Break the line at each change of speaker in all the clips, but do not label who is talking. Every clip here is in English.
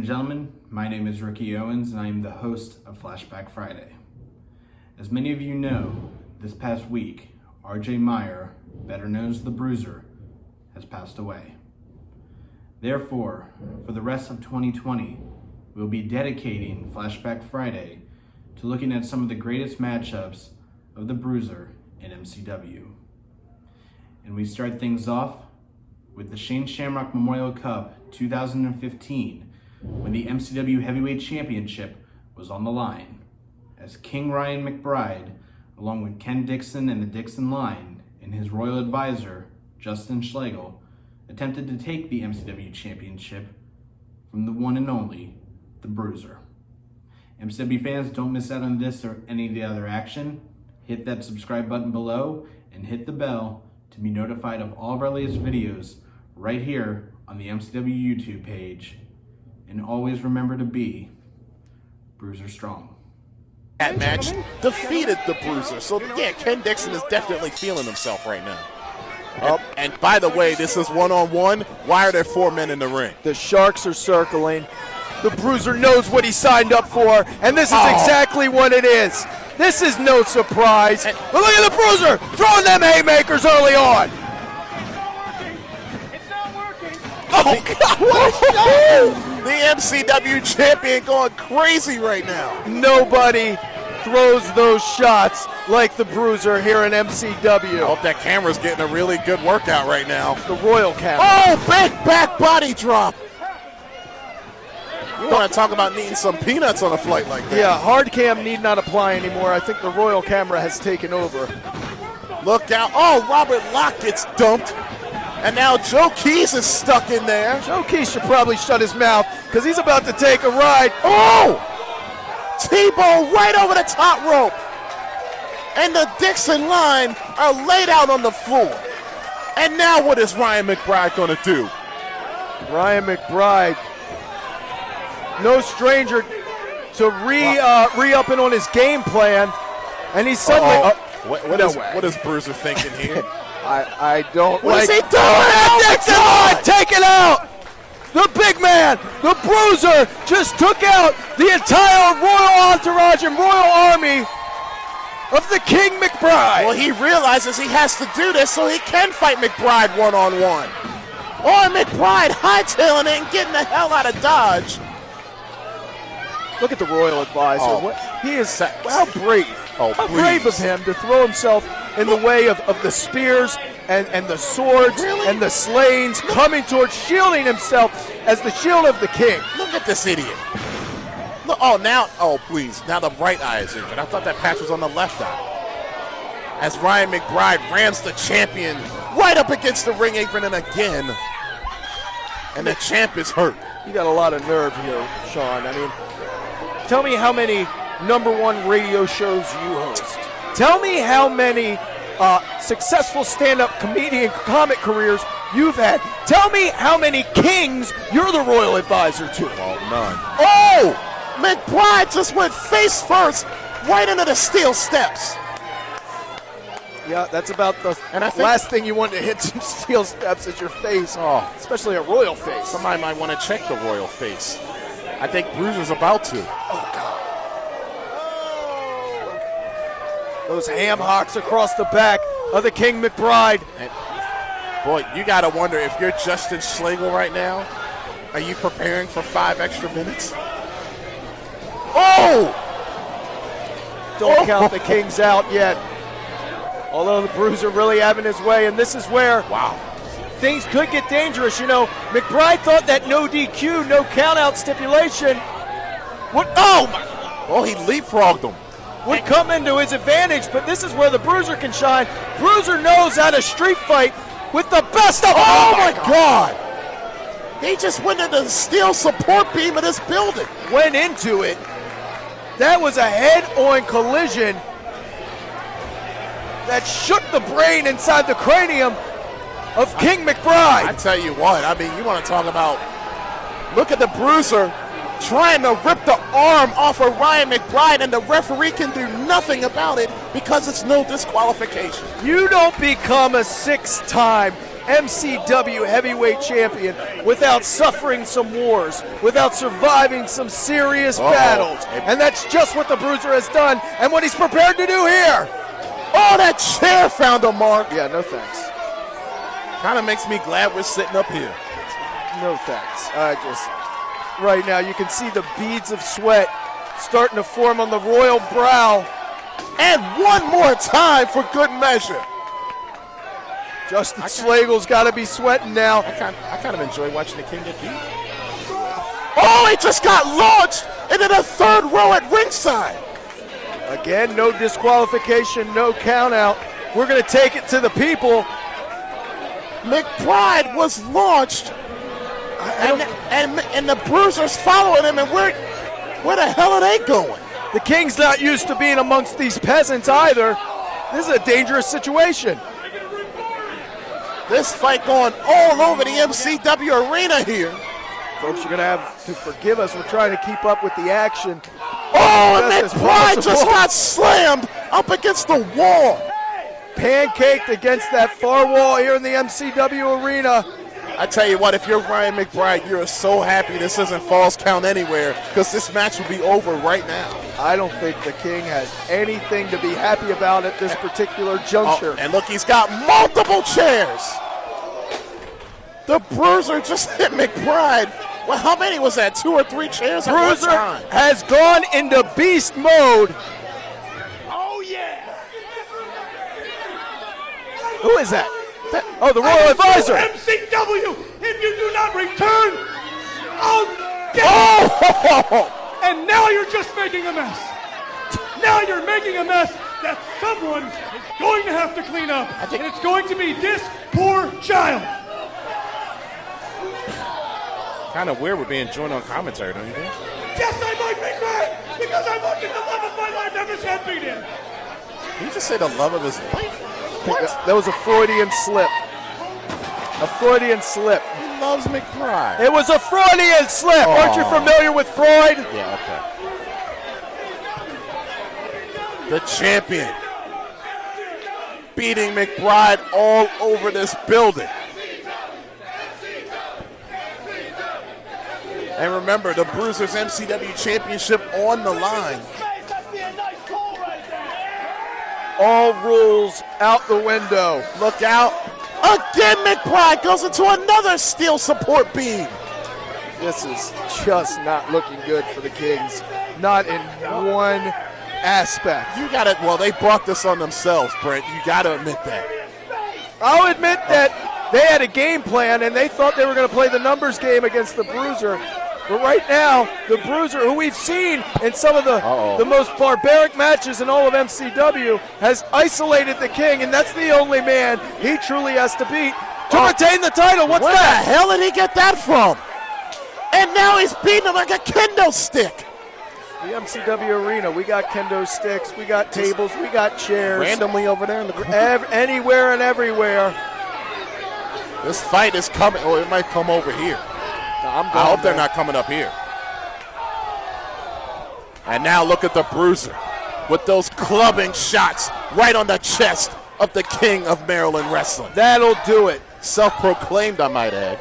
and gentlemen, my name is Ricky Owens and I am the host of Flashback Friday. As many of you know, this past week, RJ Meyer, better known as the Bruiser, has passed away. Therefore, for the rest of 2020, we'll be dedicating Flashback Friday to looking at some of the greatest matchups of the Bruiser in MCW. And we start things off with the Shane Shamrock Memorial Cup 2015, when the MCW Heavyweight Championship was on the line, as King Ryan McBride, along with Ken Dixon and the Dixon line, and his royal advisor, Justin Schlegel, attempted to take the MCW Championship from the one and only, the Bruiser. MCW fans, don't miss out on this or any of the other action. Hit that subscribe button below and hit the bell to be notified of all of our latest videos right here on the MCW YouTube page. And always remember to be Bruiser strong.
That match defeated the Bruiser. So yeah, Ken Dixon is definitely feeling himself right now. And by the way, this is one-on-one. Why are there 4 men in the ring?
The Sharks are circling. The Bruiser knows what he signed up for, and this is exactly what it is. This is no surprise. But look at the Bruiser throwing them haymakers early on. Oh, God, what a shot!
The MCW champion going crazy right now.
Nobody throws those shots like the Bruiser here in MCW.
I hope that camera's getting a really good workout right now.
The royal camera.
Oh, big back body drop. You want to talk about needing some peanuts on a flight like that.
Yeah, hard cam need not apply anymore. I think the royal camera has taken over.
Look out. Oh, Robert Locke gets dumped. And now Joe Keys is stuck in there.
Joe Keys should probably shut his mouth because he's about to take a ride.
Oh! T-bone right over the top rope. And the Dixon line are laid out on the floor. And now what is Ryan McBride going to do?
Ryan McBride, no stranger to re-upping on his game plan. And he's suddenly...
What is Bruiser thinking here?
I don't
what
like...
What is he doing?
Dixon, take it out! The big man, the Bruiser, just took out the entire royal entourage and royal army of the King McBride.
Well, he realizes he has to do this so he can fight McBride one-on-one. Or McBride hightailing it and getting the hell out of Dodge.
Look at the royal advisor.
Oh.
He is how brave.
Oh,
how brave of him to throw himself in the way of the spears and the swords and the slayings coming towards shielding himself as the shield of the king.
Look at this idiot. Look, please. Now the right eye is injured. I thought that patch was on the left eye. As Ryan McBride rams the champion right up against the ring apron and again. And the champ is hurt.
You got a lot of nerve here, Sean. I mean, tell me how many #1 radio shows you host. Tell me how many successful stand-up comedian comic careers you've had. Tell me how many kings you're the royal advisor to.
Well, none. Oh! McBride just went face first right into the steel steps.
Yeah, that's about the last thing you want to hit some steel steps is your face.
Oh,
especially a royal face.
Somebody might want to check the royal face. I think Bruiser's about to.
Oh, God. Those ham hocks across the back of the King McBride.
And boy, you got to wonder if you're Justin Schlegel right now. Are you preparing for 5 extra minutes? Oh!
Don't count the Kings out yet. Although the Bruiser really having his way, and this is where things could get dangerous. You know, McBride thought that no DQ, no countout stipulation would,
he leapfrogged him.
Would come into his advantage, but this is where the Bruiser can shine. Bruiser knows how to street fight with the best of them.
Oh my God! He just went into the steel support beam of this building.
Went into it. That was a head-on collision that shook the brain inside the cranium of King McBride.
I tell you what, I mean, you want to talk about, look at the Bruiser trying to rip the arm off of Ryan McBride, and the referee can do nothing about it because it's no disqualification.
You don't become a 6-time MCW Heavyweight Champion without suffering some wars, without surviving some serious battles. And that's just what the Bruiser has done and what he's prepared to do here.
Oh, that chair found a mark.
Yeah, no thanks.
Kind of makes me glad we're sitting up here.
No thanks. Right now you can see the beads of sweat starting to form on the royal brow.
And one more time for good measure.
Justin Schlegel's got to be sweating now.
I kind of enjoy watching the King get beat. Oh, he just got launched into the third row at ringside.
Again, no disqualification, no count out. We're going to take it to the people.
McBride was launched, and the Bruiser's following him, and where the hell are they going?
The King's not used to being amongst these peasants either. This is a dangerous situation.
This fight going all over the MCW arena here.
Folks, you're going to have to forgive us. We're trying to keep up with the action.
Oh, and McBride just got slammed up against the wall.
Pancaked against that far wall here in the MCW arena.
I tell you what, if you're Ryan McBride, you're so happy this isn't Falls Count Anywhere, because this match will be over right now.
I don't think the King has anything to be happy about at this particular juncture.
Oh, and look, he's got multiple chairs. The Bruiser just hit McBride. Well, how many was that? 2 or 3 chairs at one time?
Bruiser has gone into beast mode.
Oh, yeah.
Who is that? Oh, the Royal Advisor.
MCW, if you do not return, I'll get
Oh!
And now you're just making a mess. Now you're making a mess that someone is going to have to clean up. And it's going to be this poor child.
Kind of weird we're being joined on commentary, don't you think?
Yes, I might be crying because I'm watching the love of my life ever champion in.
Did you just say the love of his life? What?
That was a Freudian slip. A Freudian slip.
He loves McBride.
It was a Freudian slip.
Oh.
Aren't you familiar with Freud?
Yeah, okay. The champion beating McBride all over this building. And remember, the Bruiser's MCW Championship on the line.
All rules out the window.
Look out. Again, McBride goes into another steel support beam.
This is just not looking good for the Kings. Not in one aspect.
You got it. Well, they brought this on themselves, Brent. You got to admit that.
I'll admit that they had a game plan and they thought they were going to play the numbers game against the Bruiser. But right now, the Bruiser, who we've seen in some of the most barbaric matches in all of MCW, has isolated the King, and that's the only man he truly has to beat to retain the title. What's
Where
that?
the hell did he get that from? And now he's beating him like a kendo stick.
The MCW arena, we got kendo sticks, we got tables, we got chairs.
Randomly over there in the corner.
Anywhere and everywhere.
This fight is coming, or it might come over here. I hope they're not coming up here. And now look at the Bruiser with those clubbing shots right on the chest of the King of Maryland Wrestling.
That'll do it.
Self-proclaimed, I might add.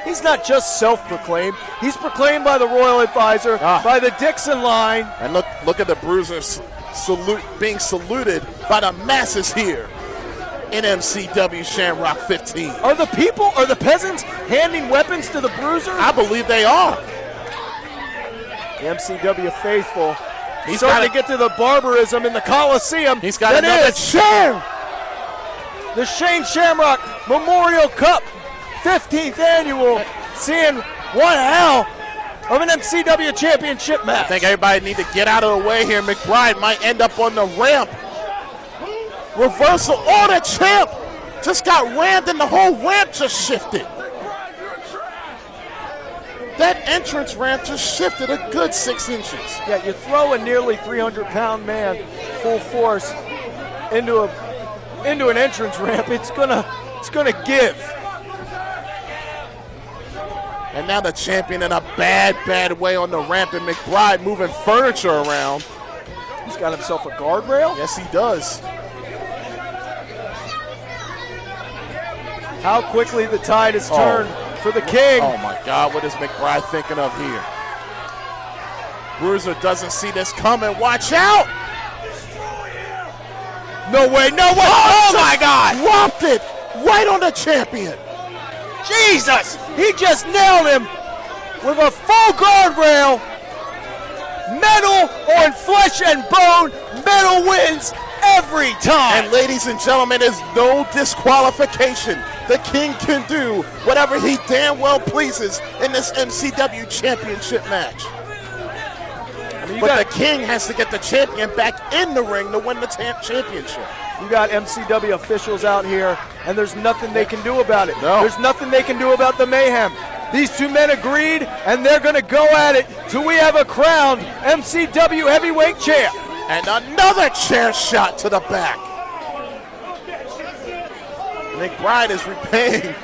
He's not just self-proclaimed. He's proclaimed by the Royal Advisor, by the Dixon line.
And look at the Bruiser being saluted by the masses here in MCW Shamrock 15.
Are the peasants handing weapons to the Bruiser?
I believe they are.
The MCW faithful. He's starting to get to the barbarism in the Coliseum.
He's got another chair.
The Shane Shamrock Memorial Cup 15th annual, seeing one hell of an MCW championship match.
I think everybody need to get out of the way here. McBride might end up on the ramp. Reversal. Oh, the champ just got rammed and the whole ramp just shifted. That entrance ramp just shifted a good 6 inches.
Yeah, you throw a nearly 300-pound man full force into an entrance ramp, it's gonna give.
And now the champion in a bad way on the ramp, and McBride moving furniture around.
He's got himself a guardrail?
Yes, he does.
how quickly the tide has turned for the King.
Oh my God, what is McBride thinking of here? Bruiser doesn't see this coming. Watch out!
No way, no way! Oh my God!
Dropped it right on the champion.
Jesus! He just nailed him with a full guardrail. Metal on flesh and bone. Metal wins every time.
And ladies and gentlemen, there's no disqualification. The King can do whatever he damn well pleases in this MCW Championship match. But the King has to get the champion back in the ring to win the championship.
You got MCW officials out here, and there's nothing they can do about it.
No.
There's nothing they can do about the mayhem. These two men agreed, and they're going to go at it till we have a crowned MCW Heavyweight Champ.
And another chair shot to the back. McBride is repaying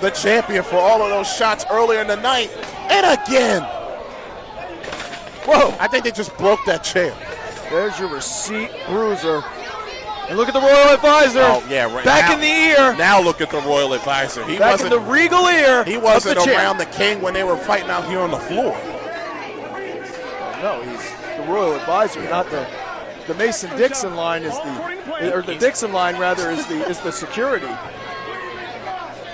the champion for all of those shots earlier in the night. And again. Whoa, I think they just broke that chair.
There's your receipt, Bruiser. And look at the Royal Advisor.
Oh, yeah, right.
Back
now,
in the ear.
Now look at the Royal Advisor. He
Back
wasn't
in the regal ear.
He wasn't
of the
around
champ.
the King when they were fighting out here on the floor.
No, he's the Royal Advisor, not the Mason Dixon line is the Dixon line rather is the security.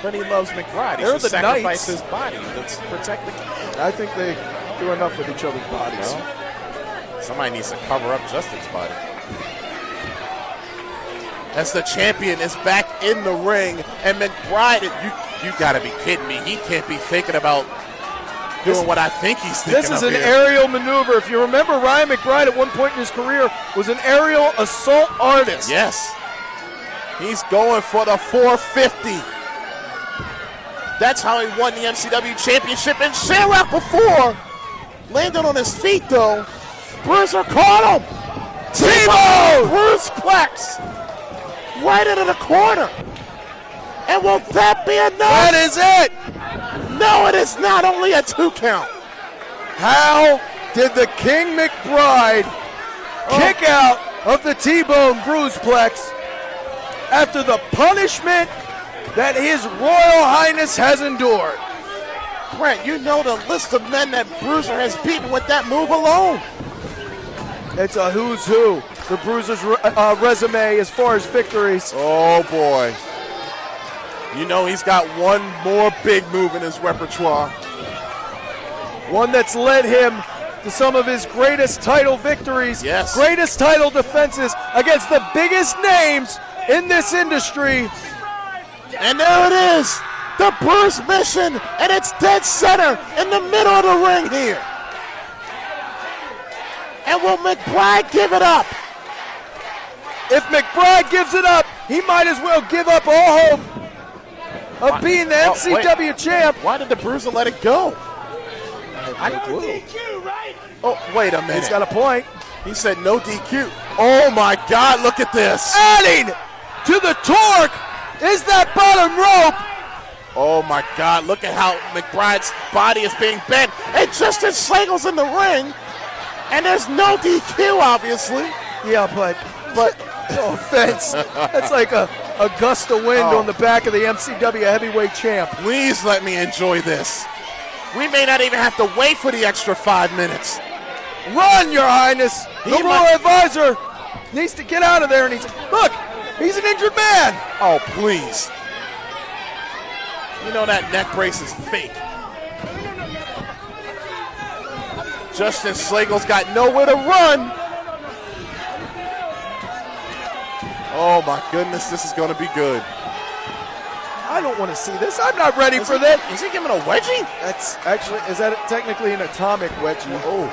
But he loves McBride. He
They're
should
the
sacrifice
knights.
his body to protect the King.
I think they do enough with each other's bodies.
No. Somebody needs to cover up Justin's body. As the champion is back in the ring, and McBride, you got to be kidding me. He can't be thinking about doing what I think he's thinking.
This is an aerial maneuver. If you remember, Ryan McBride at one point in his career was an aerial assault artist.
Yes. He's going for the 450. That's how he won the MCW Championship in Shamrock before. Landed on his feet, though. Bruiser caught him. T-bone! Bruce Plex. Right into the corner. And will that be enough?
That is it.
No, it is not. Only a 2 count.
How did the King McBride kick out of the T-bone Bruisplex after the punishment that His Royal Highness has endured?
Brent, you know the list of men that Bruiser has beaten with that move alone.
It's a who's who. The Bruiser's resume as far as victories.
Oh, boy. You know he's got one more big move in his repertoire.
One that's led him to some of his greatest title victories,
yes,
greatest title defenses against the biggest names in this industry.
And there it is, the Bruce mission, and it's dead center in the middle of the ring here. And will McBride give it up?
If McBride gives it up, he might as well give up all hope of being the MCW champ.
Why did the Bruiser let it go? Oh, wait a minute.
He's got a point.
He said no DQ. Oh my God, look at this.
Adding to the torque is that bottom rope.
Oh my God, look at how McBride's body is being bent. And Justin Schlegel's in the ring. And there's no DQ, obviously.
Yeah, but no offense. That's like a gust of wind on the back of the MCW Heavyweight Champ.
Please let me enjoy this. We may not even have to wait for the extra 5 minutes.
Run, Your Highness. The Royal Advisor needs to get out of there. And he's an injured man.
Oh, please. You know that neck brace is fake. Justin Schlegel's got nowhere to run. Oh my goodness, this is going to be good.
I don't want to see this. I'm not ready for this.
Is he giving a wedgie?
That's actually, is that technically an atomic wedgie?
Oh.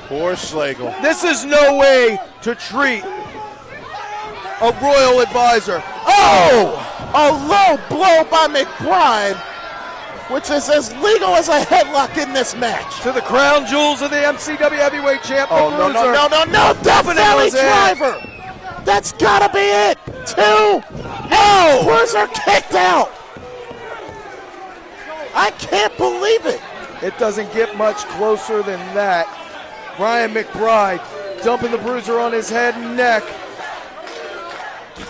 Poor Schlegel.
This is no way to treat a Royal Advisor. Oh!
A low blow by McBride, which is as legal as a headlock in this match.
To the crown jewels of the MCW Heavyweight Champ.
Oh, no. Death Valley Driver. That's got to be it. 2. No. Bruiser kicked out. I can't believe it.
It doesn't get much closer than that. Ryan McBride dumping the Bruiser on his head and neck.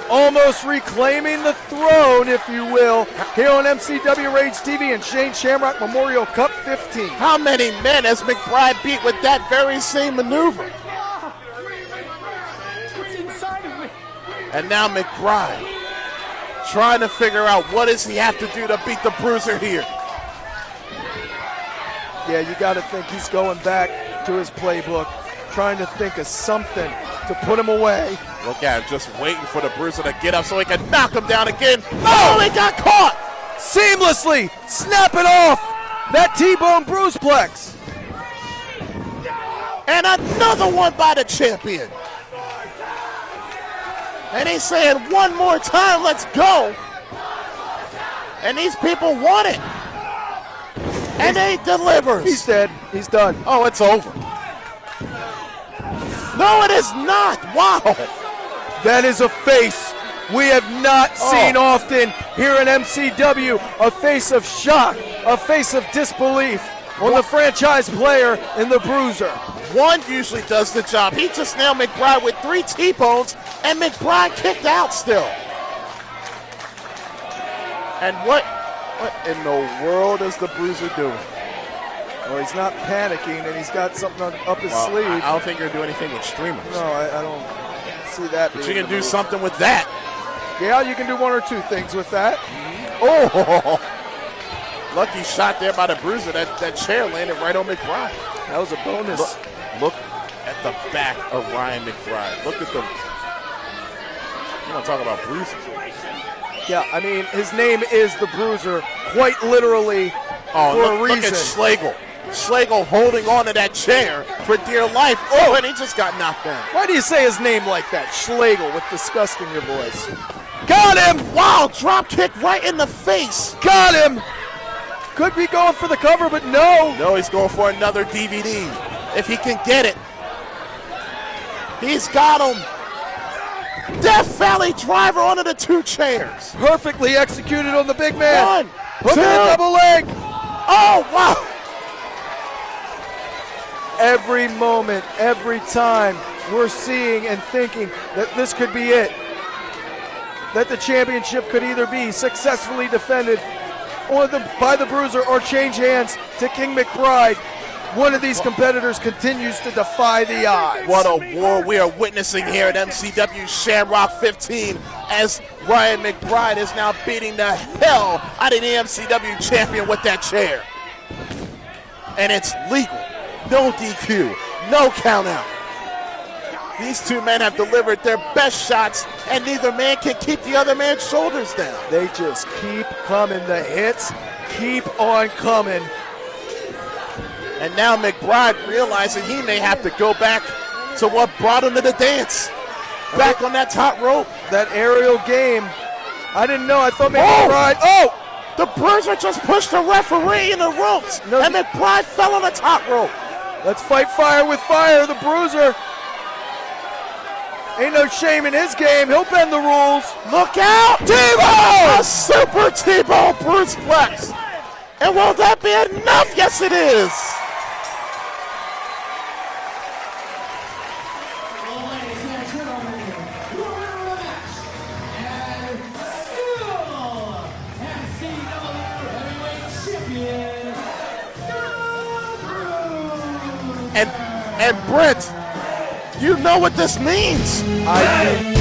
almost reclaiming the throne, if you will, here on MCW Rage TV and Shane Shamrock Memorial Cup 15.
How many men has McBride beat with that very same maneuver? And now McBride trying to figure out what does he have to do to beat the Bruiser here.
Yeah, you got to think he's going back to his playbook, trying to think of something to put him away.
Look at him, just waiting for the Bruiser to get up so he can knock him down again. Oh, he got caught!
Seamlessly snapping off that T-bone bruiseplex.
And another one by the champion. And he's saying one more time, let's go. And these people want it. And he delivers.
He's dead. He's done.
Oh, it's over. No, it is not. Wow.
That is a face we have not seen often here in MCW. A face of shock, a face of disbelief on the franchise player in the Bruiser.
One usually does the job. He just nailed McBride with 3 T-bones, and McBride kicked out still. And what in the world is the Bruiser doing?
Well, he's not panicking, and he's got something up his sleeve.
I don't think you're doing anything with streamers.
No, I don't see that.
But you can do something with that.
Yeah, you can do 1 or 2 things with that.
Oh, lucky shot there by the Bruiser. That chair landed right on McBride.
That was a bonus.
Look at the back of Ryan McBride. Look at the. You want to talk about Bruiser?
Yeah, I mean, his name is the Bruiser, quite literally for a reason.
Look at Schlegel. Schlegel holding on to that chair for dear life. Oh, and he just got knocked down.
Why do you say his name like that? Schlegel, with disgust in your voice. Got him!
Wow, drop kick right in the face.
Got him! Could be going for the cover, but no.
No, he's going for another DVD. If he can get it. He's got him. Death Valley driver onto the 2 chairs.
Perfectly executed on the big man.
1, 2.
Hook and a double leg.
Oh, wow.
Every moment, every time, we're seeing and thinking that this could be it. That the championship could either be successfully defended by the Bruiser or change hands to King McBride. One of these competitors continues to defy the odds.
What a war we are witnessing here at MCW Shamrock 15 as Ryan McBride is now beating the hell out of the MCW champion with that chair. And it's legal. No DQ. No count out. These 2 men have delivered their best shots, and neither man can keep the other man's shoulders down.
They just keep coming. The hits keep on coming.
And now McBride realizing he may have to go back to what brought him to the dance. Back on that top rope.
That aerial game. I didn't know. I thought McBride. Oh!
The Bruiser just pushed the referee in the ropes. No, and McBride fell on the top rope.
Let's fight fire with fire. The Bruiser. Ain't no shame in his game. He'll bend the rules.
Look out! T-bone! A super T-bone bruiseplex. And will that be enough? Yes, it is. And Brent, you know what this means.
I do.